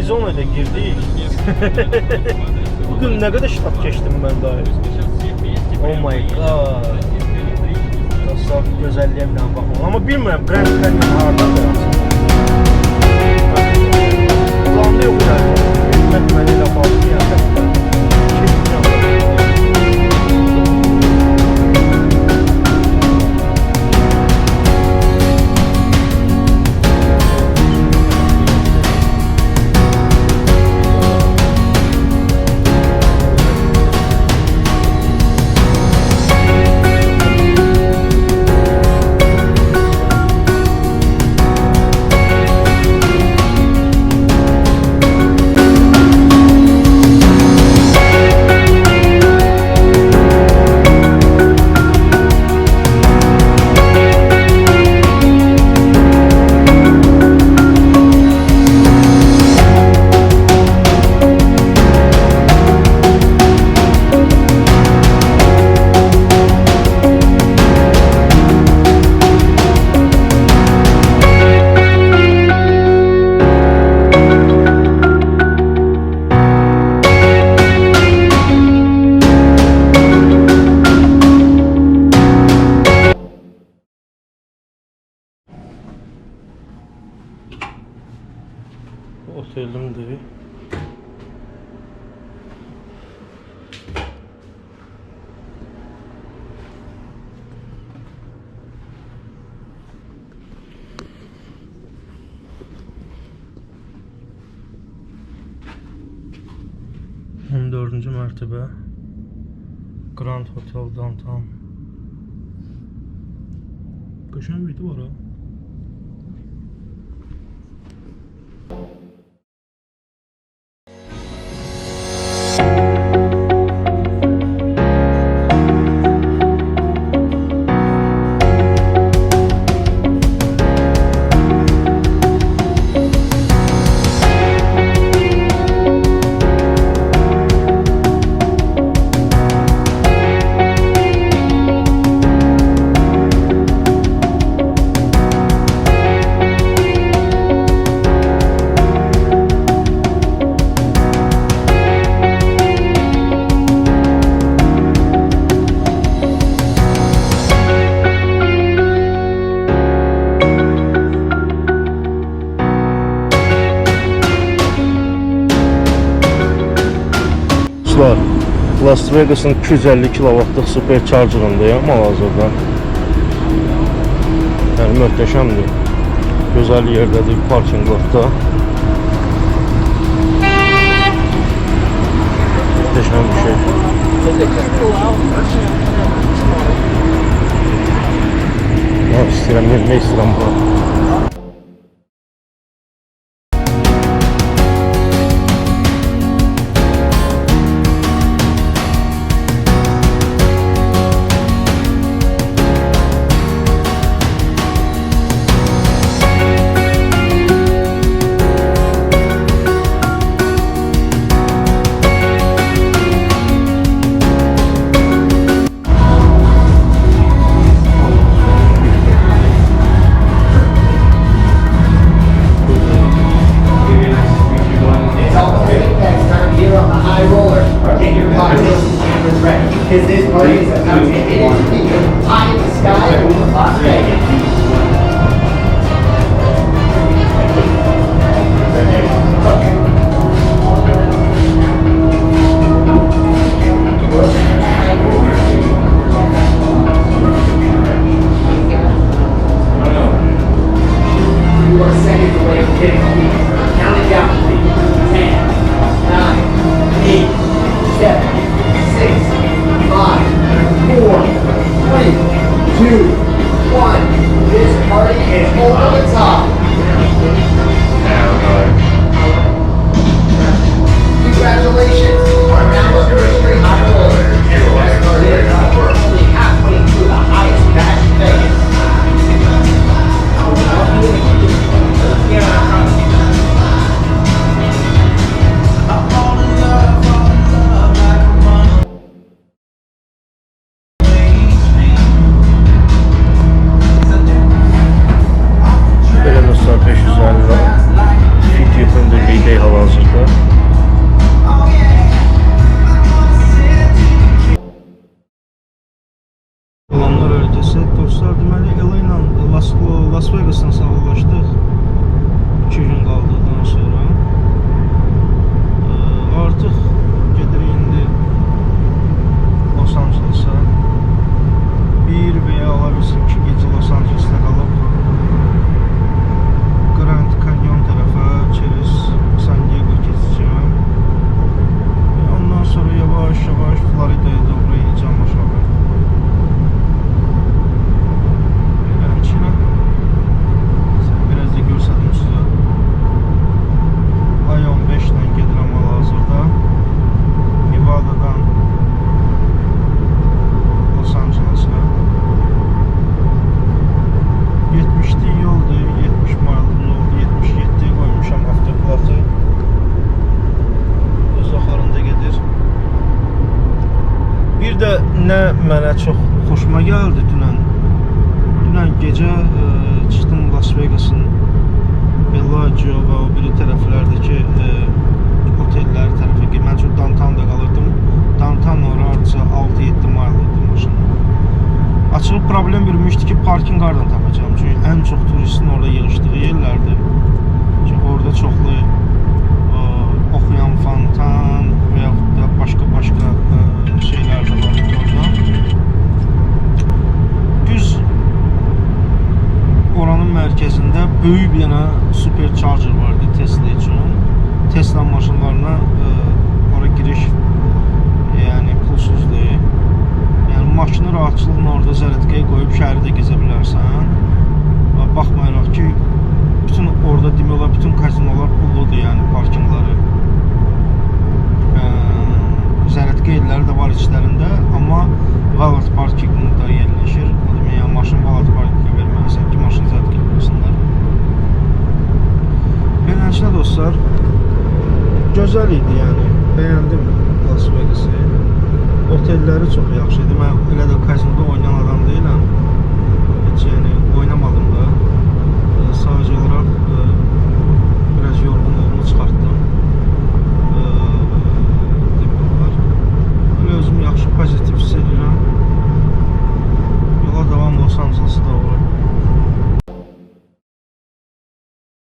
Arizona'da girdik. Bugün ne kadar ştab geçtim ben daha. Oh my god. Nasıl güzelliğimle bakmam. Ama bilmiyorum Grand Canyon hardadır aslında. Kulağımda yok yani. Etmekmeliyle fazla yani. Otelimdir. On dördüncü mertebe Grand Hotel Downtown. Kaçın bir var ha. Las Vegas'ın 250 kilowatlıq supercharger'ındayım hal-hazırda. Yəni möhtəşəmdir. Gözəl yerdədir, parking lotda. Möhtəşəm bir şey. Ne istəyirəm, ne istəyirəm bu. Because this party is about to hit into the eye of the sky of Las Vegas. You are seconds away from hitting the beat. Count it down, please. 10, 9, 8, 7, 6, 5, 4, 3, 2, 1. dostlar, deməli Ela ilə Las Vegas'dan sağollaşdıq. 2 gün qaldıqdan sonra. Artıq gedirik indi Los Angeles'a. Bir veya ola bilsin 2 gecə Los Angeles'da qalıb Grand Canyon tərəfə через San Diego keçəcəm. Ondan sonra yavaş yavaş Florida'ya doğru ineceğim aşağı. Biraz da görsədim sizə. Ay 15'dən gedirəm hal-hazırda. Nevada'dan Los Angeles'a. 70'li yoldur, 70 maylı yoldur, 77'ye koymuşam avtoplatı. Öz axarında gedir. Bir də nə mənə çox xoşuma gəldi dünən gecə çıxdım Las Vegas'ın Bellagio və o biri tərəflərdəki otellər tərəfə ki, mən çox downtownda qalırdım. Downtown orası 6-7 mayl idi maşınla. Açığı problem bilmişdi ki, parking hardan tapacağım. Çünki ən çox turistin orada yığışdığı yerlərdir. Çünki orada çoxlu oxuyan fontan və yaxud da başqa şeylər də var orada. Düz oranın mərkəzində böyük bir dənə supercharger vardı Tesla üçün. Tesla maşınlarına ora giriş yəni pulsuzdur. Yəni maşını rahatçılıqla orada zərətkəyə qoyub şəhərdə gezə bilərsən. Baxmayaraq ki, bütün orada demək olar bütün kazinolar pulludur, yəni parkinqları. Zərətkə yerləri də var içlərində, amma valet parkingdə yerləşir. O demək, yəni maşın valet parkingə verməlisən ki, maşın zərətkə etməsinlər. Beləncə dostlar, gözəl idi, yəni bəyəndim Las Vegas'ı. Otelləri çox yaxşı idi. Mən elə də kazinoda oynayan adam deyiləm.